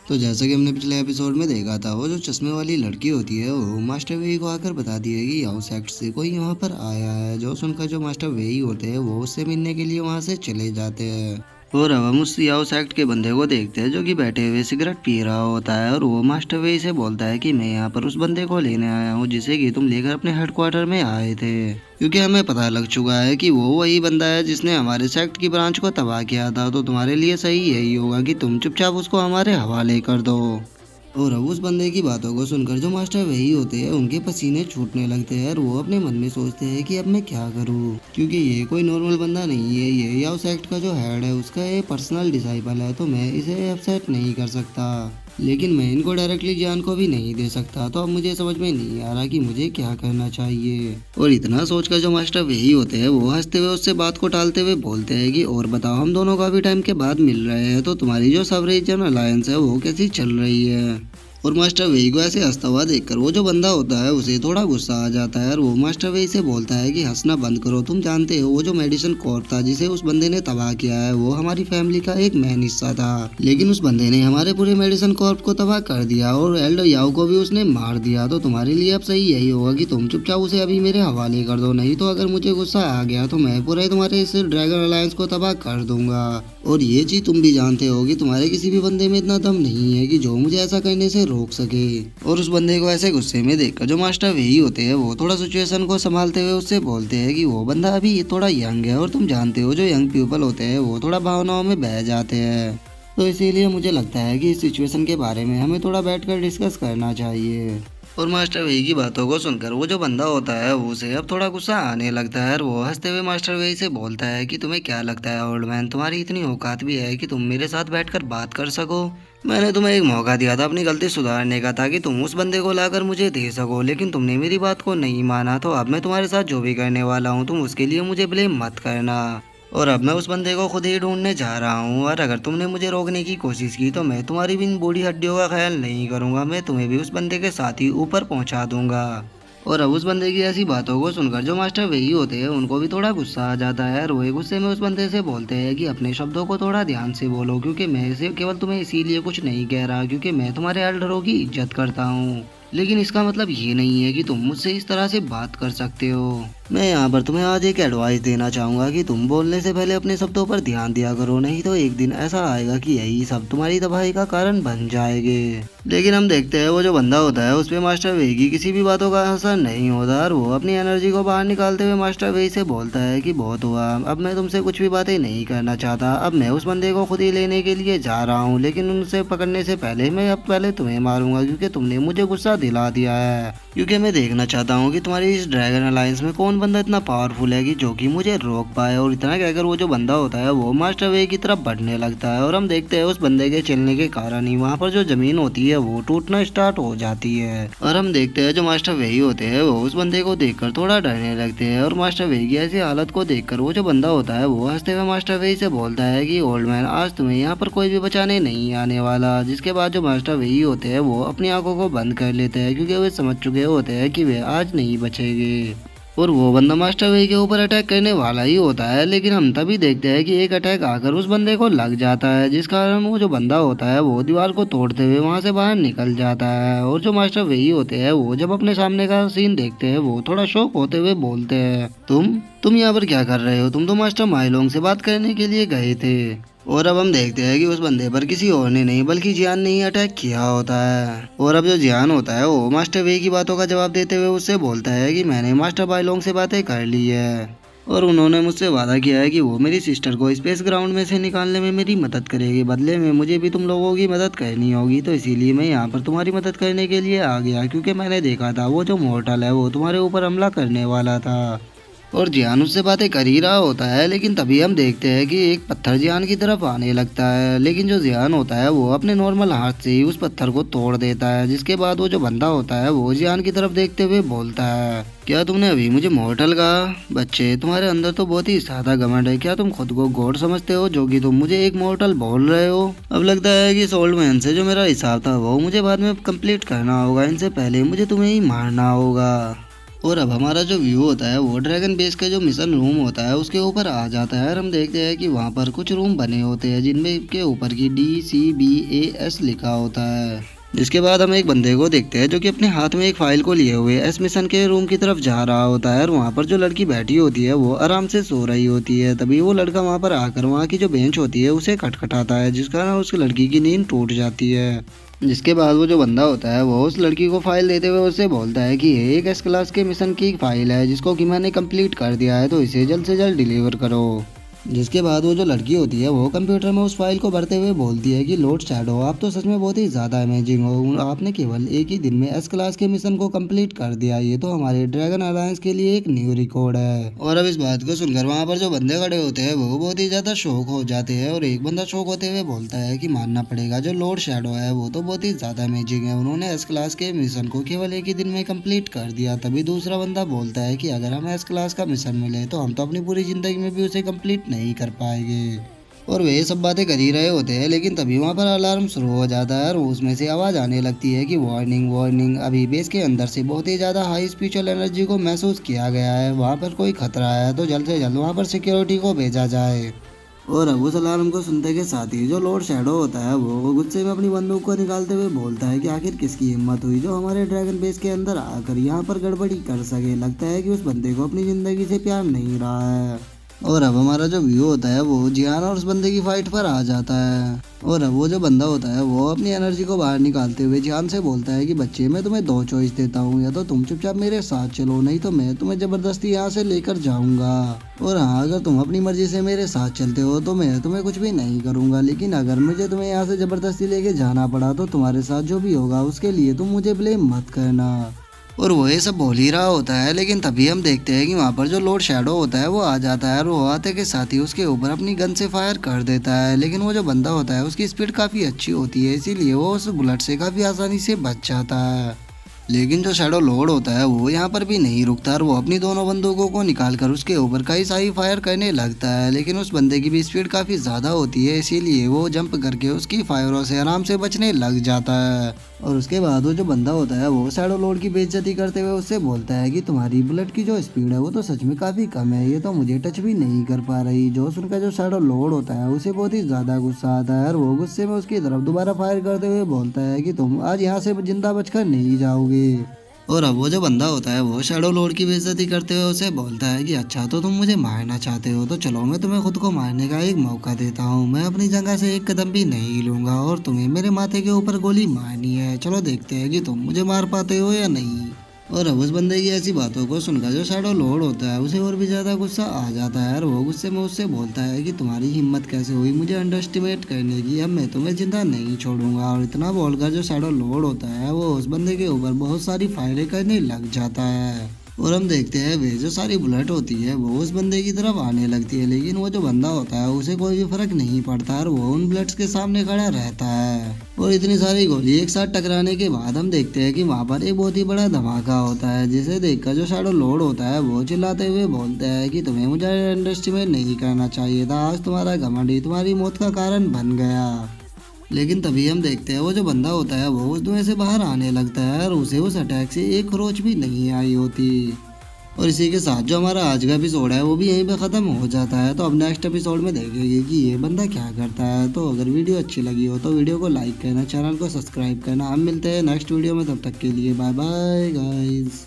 तो जैसा कि हमने पिछले एपिसोड में देखा था, वो जो चश्मे वाली लड़की होती है वो मास्टर वेई को आकर बताती है कि हाउस एक्ट से कोई यहाँ पर आया है। जो सुनकर जो मास्टर वेई होते हैं वो उससे मिलने के लिए वहाँ से चले जाते हैं। और अब हम उस हाउस एक्ट के बंदे को देखते हैं जो कि बैठे हुए सिगरेट पी रहा होता है, और वो मास्टर वेई से बोलता है कि मैं यहाँ पर उस बंदे को लेने आया हूँ जिसे कि तुम लेकर अपने हेडक्वार्टर में आए थे, क्योंकि हमें पता लग चुका है कि वो वही बंदा है जिसने हमारे सेक्ट की ब्रांच को तबाह किया था। तो तुम्हारे लिए सही यही होगा कि तुम चुपचाप उसको हमारे हवाले कर दो। और अब उस बंदे की बातों को सुनकर जो मास्टर वही होते हैं उनके पसीने छूटने लगते हैं, और वो अपने मन में सोचते हैं कि अब मैं क्या करूं, क्योंकि ये कोई नॉर्मल बंदा नहीं है। ये हाउस एक्ट का जो हेड है उसका ये पर्सनल डिसाइपल है, तो मैं इसे अपसेट नहीं कर सकता। लेकिन मैं इनको डायरेक्टली जान को भी नहीं दे सकता। तो अब मुझे समझ में नहीं आ रहा कि मुझे क्या करना चाहिए। और इतना सोचकर जो मास्टर वही होते हैं वो हंसते हुए उससे बात को टालते हुए बोलते हैं कि और बताओ, हम दोनों काफी टाइम के बाद मिल रहे हैं, तो तुम्हारी जो सब रीजन अलायंस है वो कैसी चल रही है। और मास्टर वेई को ऐसे हंसता हुआ देखकर वो जो बंदा होता है उसे थोड़ा गुस्सा आ जाता है, और वो मास्टर वेई से बोलता है कि हंसना बंद करो। तुम जानते हो वो जो मेडिसिन कॉर्प था जिसे उस बंदे ने तबाह किया है वो हमारी फैमिली का एक मेन हिस्सा था, लेकिन उस बंदे ने हमारे पूरे मेडिसिन कॉर्प को तबाह कर दिया और एल्डो याओ को भी उसने मार दिया। तो तुम्हारे लिए अब सही यही होगा कि तुम चुपचाप उसे अभी मेरे हवाले कर दो, नहीं तो अगर मुझे गुस्सा आ गया तो मैं पूरे तुम्हारे इस ड्रैगन अलायंस को तबाह कर दूंगा। और ये चीज तुम भी जानते हो कि तुम्हारे किसी भी बंदे में इतना दम नहीं है कि जो मुझे ऐसा करने से रोक सके। और उस बंदे को ऐसे गुस्से में देखकर जो मास्टर वही होते हैं वो थोड़ा सिचुएशन को संभालते हुए उससे बोलते हैं कि वो बंदा अभी थोड़ा यंग है, और तुम जानते हो जो यंग पीपल होते हैं वो थोड़ा भावनाओं में बह जाते हैं। तो इसीलिए मुझे लगता है कि इस सिचुएशन के बारे में हमें थोड़ा बैठकर डिस्कस करना चाहिए। और मास्टर वेई की बातों को सुनकर वो जो बंदा होता है उसे अब थोड़ा गुस्सा आने लगता है, और वो हंसते हुए मास्टर वेई से बोलता है कि तुम्हें क्या लगता है ओल्ड मैन, तुम्हारी इतनी औकात भी है कि तुम मेरे साथ बैठकर बात कर सको। मैंने तुम्हें एक मौका दिया था अपनी गलती सुधारने का, ताकि तुम उस बंदे को लाकर मुझे दे सको, लेकिन तुमने मेरी बात को नहीं माना। तो अब मैं तुम्हारे साथ जो भी करने वाला हूँ तुम उसके लिए मुझे ब्लेम मत करना। और अब मैं उस बंदे को खुद ही ढूंढने जा रहा हूँ, और अगर तुमने मुझे रोकने की कोशिश की तो मैं तुम्हारी भी इन बूढ़ी हड्डियों का ख्याल नहीं करूंगा, मैं तुम्हें भी उस बंदे के साथ ही ऊपर पहुंचा दूंगा। और अब उस बंदे की ऐसी बातों को सुनकर जो मास्टर वही होते हैं उनको भी थोड़ा गुस्सा आ जाता है, और वो गुस्से में उस बंदे से बोलते हैं कि अपने शब्दों को थोड़ा ध्यान से बोलो, क्योंकि मैं इसे केवल तुम्हें इसीलिए कुछ नहीं कह रहा क्योंकि मैं तुम्हारे एल्डरों की इज्जत करता हूँ, लेकिन इसका मतलब ये नहीं है कि तुम मुझसे इस तरह से बात कर सकते हो। मैं यहाँ पर तुम्हें आज एक एडवाइस देना चाहूंगा कि तुम बोलने से पहले अपने शब्दों पर ध्यान दिया करो, नहीं तो एक दिन ऐसा आएगा कि यही सब तुम्हारी तबाही का कारण बन जाएंगे। लेकिन हम देखते हैं वो जो बंदा होता है उस पे मास्टर वेई की किसी भी बातों का असर नहीं होता, और वो अपनी एनर्जी को बाहर निकालते हुए मास्टर वेई से बोलता है कि बहुत हुआ, अब मैं तुमसे कुछ भी बातें नहीं करना चाहता। अब मैं उस बंदे को खुद ही लेने के लिए जा रहा हूँ, लेकिन उनसे पकड़ने से पहले मैं अब पहले तुम्हें मारूंगा, क्योंकि तुमने मुझे गुस्सा दिला दिया है। क्योंकि मैं देखना चाहता हूँ कि तुम्हारी इस ड्रैगन अलायंस में कौन बंदा इतना पावरफुल है कि जो कि मुझे रोक पाए। और इतना कहकर वो जो बंदा होता है वो मास्टर वे की तरफ बढ़ने लगता है, और हम देखते हैं उस बंदे के चलने के कारण ही वहाँ पर जो जमीन होती है वो टूटना स्टार्ट हो जाती है। और हम देखते हैं जो मास्टर वे होते हैं वो उस बंदे को देखकर थोड़ा डरने लगते हैं, और मास्टर वे की ऐसी हालत को देखकर वो जो बंदा होता है वो हंसते हुए मास्टर वे से बोलता है कि ओल्ड मैन, आज तुम्हें यहाँ पर कोई भी बचाने नहीं आने वाला। जिसके बाद जो मास्टर वे होते हैं वो अपनी आंखों को बंद कर लेते हैं, क्योंकि वे समझ चुके होते हैं कि वे आज नहीं बचेंगे। और वो बंदा मास्टर वे के ऊपर अटैक करने वाला ही होता है, लेकिन हम तभी देखते हैं कि एक अटैक आकर उस बंदे को लग जाता है, जिस कारण वो जो बंदा होता है वो दीवार को तोड़ते हुए वहां से बाहर निकल जाता है। और जो मास्टर वे होते हैं वो जब अपने सामने का सीन देखते हैं वो थोड़ा शॉक होते हुए बोलते हैं, तुम यहाँ पर क्या कर रहे हो? तुम तो मास्टर माइलोंग से बात करने के लिए गए थे। और अब हम देखते हैं कि उस बंदे पर किसी और ने नहीं बल्कि जियान ने ही अटैक किया होता है। और अब जो जियान होता है वो मास्टर वे की बातों का जवाब देते हुए उससे बोलता है कि मैंने मास्टर बाइलोंग से बातें कर ली है, और उन्होंने मुझसे वादा किया है कि वो मेरी सिस्टर को स्पेस ग्राउंड में से निकालने में मेरी मदद करेगी, बदले में मुझे भी तुम लोगों की मदद करनी होगी। तो इसीलिए मैं यहाँ पर तुम्हारी मदद करने के लिए आ गया, क्योंकि मैंने देखा था वो जो मोर्टल है वो तुम्हारे ऊपर हमला करने वाला था। और जियान उससे बातें कर ही रहा होता है, लेकिन तभी हम देखते हैं कि एक पत्थर जियान की तरफ आने लगता है, लेकिन जो जियान होता है वो अपने नॉर्मल हाथ से ही उस पत्थर को तोड़ देता है। जिसके बाद वो जो बंदा होता है वो जियान की तरफ देखते हुए बोलता है, क्या तुमने अभी मुझे मॉर्टल कहा? बच्चे, तुम्हारे अंदर तो बहुत ही ज्यादा घमंड है। क्या तुम खुद को गॉड समझते हो जो कि तुम मुझे एक मॉर्टल बोल रहे हो? अब लगता है कि इस ओल्ड मैन से जो मेरा हिसाब था वो मुझे बाद में कंप्लीट करना होगा, इनसे पहले मुझे तुम्हें ही मारना होगा। और अब हमारा जो व्यू होता है वो ड्रैगन बेस का जो मिशन रूम होता है उसके ऊपर आ जाता है और हम देखते हैं कि वहाँ पर कुछ रूम बने होते हैं जिनमें के ऊपर की DCBAS लिखा होता है। जिसके बाद हम एक बंदे को देखते हैं जो कि अपने हाथ में एक फाइल को लिए हुए एस मिशन के रूम की तरफ जा रहा होता है और वहाँ पर जो लड़की बैठी होती है वो आराम से सो रही होती है। तभी वो लड़का वहाँ पर आकर वहाँ की जो बेंच होती है उसे खटखटाता है, जिस कारण उस लड़की की नींद टूट जाती है। जिसके बाद वो जो बंदा होता है वो उस लड़की को फाइल देते हुए उससे बोलता है कि ये एक एस क्लास के मिशन की फाइल है जिसको कि मैंने कंप्लीट कर दिया है, तो इसे जल्द से जल्द डिलीवर करो। जिसके बाद वो जो लड़की होती है वो कंप्यूटर में उस फाइल को भरते हुए बोलती है कि लॉर्ड शैडो, आप तो सच में बहुत ही ज़्यादा अमेजिंग हो, आपने केवल एक ही दिन में एस क्लास के मिशन को कंप्लीट कर दिया, ये तो हमारे ड्रैगन अलायंस के लिए एक न्यू रिकॉर्ड है। और अब इस बात को सुनकर वहाँ पर जो बंदे खड़े होते हैं वो बहुत ही ज़्यादा शौक हो जाते हैं और एक बंदा शौक होते हुए बोलता है कि मानना पड़ेगा जो लॉर्ड शैडो है वो तो बहुत ही ज़्यादा अमेजिंग है, उन्होंने एस क्लास के मिशन को केवल एक ही दिन में कंप्लीट कर दिया। तभी दूसरा बंदा बोलता है कि अगर हमें एस क्लास का मिशन मिले तो हम तो अपनी पूरी ज़िंदगी में भी उसे कंप्लीट नहीं कर पाएंगे। और वे सब बातें कर ही रहे होते हैं, लेकिन तभी वहाँ पर अलार्म शुरू हो जाता है और उसमें से आवाज़ आने लगती है कि वार्निंग वार्निंग, अभी बेस के अंदर से बहुत ही ज़्यादा हाई स्पिरिचुअल एनर्जी को महसूस किया गया है, वहाँ पर कोई खतरा है तो जल्द से जल्द वहाँ पर सिक्योरिटी को भेजा जाए। और अब उस अलार्म को सुनते के साथ ही जो लॉर्ड शैडो होता है वो गुस्से में अपनी बंदूक को निकालते हुए बोलता है कि आखिर किसकी हिम्मत हुई जो हमारे ड्रैगन बेस के अंदर आकर यहाँ पर गड़बड़ी कर सके, लगता है कि उस बंदे को अपनी ज़िंदगी से प्यार नहीं रहा है। और अब हमारा जो व्यू होता है वो जियान और उस बंदे की फाइट पर आ जाता है और अब वो जो बंदा होता है वो अपनी एनर्जी को बाहर निकालते हुए जियान से बोलता है कि बच्चे, मैं तुम्हें दो चॉइस देता हूँ, या तो तुम चुपचाप मेरे साथ चलो, नहीं तो मैं तुम्हें जबरदस्ती यहाँ से लेकर जाऊंगा। और हाँ, अगर तुम अपनी मर्जी से मेरे साथ चलते हो तो मैं तुम्हें कुछ भी नहीं करूंगा, लेकिन अगर मुझे तुम्हें यहाँ से जबरदस्ती लेके जाना पड़ा तो तुम्हारे साथ जो भी होगा उसके लिए तुम मुझे ब्लेम मत करना। और वो ये सब बोल ही रहा होता है, लेकिन तभी हम देखते हैं कि वहाँ पर जो लॉर्ड शैडो होता है वो आ जाता है और वो आते के साथ ही उसके ऊपर अपनी गन से फायर कर देता है। लेकिन वो जो बंदा होता है उसकी स्पीड काफ़ी अच्छी होती है, इसीलिए वो उस बुलेट से काफ़ी आसानी से बच जाता है। लेकिन जो शैडो लॉर्ड होता है वो यहाँ पर भी नहीं रुकता और वो अपनी दोनों बंदूकों को निकालकर उसके ऊपर कई सारी फायर करने लगता है। लेकिन उस बंदे की भी स्पीड काफ़ी ज़्यादा होती है, इसीलिए वो जंप करके उसकी फायरों से आराम से बचने लग जाता है। और उसके बाद वो जो बंदा होता है वो शैडो लॉर्ड की बेइज्जती करते हुए उससे बोलता है कि तुम्हारी बुलेट की जो स्पीड है वो तो सच में काफ़ी कम है, ये तो मुझे टच भी नहीं कर पा रही। जो सुनकर जो शैडो लॉर्ड होता है उसे बहुत ही ज़्यादा गुस्सा आता है और वो गुस्से में उसकी तरफ दोबारा फायर करते हुए बोलता है कि तुम आज यहाँ से जिंदा बचकर नहीं जाओगे। और अब वो जो बंदा होता है वो शैडो लॉर्ड की बेइज्जती करते हुए उसे बोलता है कि अच्छा, तो तुम मुझे मारना चाहते हो तो चलो मैं तुम्हें खुद को मारने का एक मौका देता हूँ, मैं अपनी जगह से एक कदम भी नहीं हिलूंगा और तुम्हें मेरे माथे के ऊपर गोली मारनी है, चलो देखते हैं कि तुम मुझे मार पाते हो या नहीं। और अब उस बंदे की ऐसी बातों को सुनकर जो शैडो लॉर्ड होता है उसे और भी ज़्यादा गुस्सा आ जाता है और वो गुस्से में उससे बोलता है कि तुम्हारी हिम्मत कैसे हुई मुझे अंडर एस्टिमेट करने की, अब मैं तुम्हें जिंदा नहीं छोड़ूंगा। और इतना बोलकर जो शैडो लॉर्ड होता है वो उस बंदे के ऊपर बहुत सारी फायरें करने लग जाता है और हम देखते हैं वे जो सारी बुलेट होती है वो उस बंदे की तरफ आने लगती है, लेकिन वो जो बंदा होता है उसे कोई भी फर्क नहीं पड़ता और वो उन बुलेट्स के सामने खड़ा रहता है। और इतनी सारी गोली एक साथ टकराने के बाद हम देखते हैं कि वहाँ पर एक बहुत ही बड़ा धमाका होता है, जिसे देखकर जो शैडो लॉर्ड होता है वो चिल्लाते हुए बोलता है कि तुम्हें मुझे अंडरएस्टिमेट नहीं करना चाहिए था, आज तुम्हारा घमंड ही तुम्हारी मौत का कारण बन गया। लेकिन तभी हम देखते हैं वो जो बंदा होता है वो उस धुएं से बाहर आने लगता है और उसे उस अटैक से एक खरोच भी नहीं आई होती। और इसी के साथ जो हमारा आज का एपिसोड है वो भी यहीं पे ख़त्म हो जाता है। तो अब नेक्स्ट एपिसोड में देखेंगे कि ये बंदा क्या करता है। तो अगर वीडियो अच्छी लगी हो तो वीडियो को लाइक करना, चैनल को सब्सक्राइब करना। हम मिलते हैं नेक्स्ट वीडियो में, तब तक के लिए बाय बाय गाइस।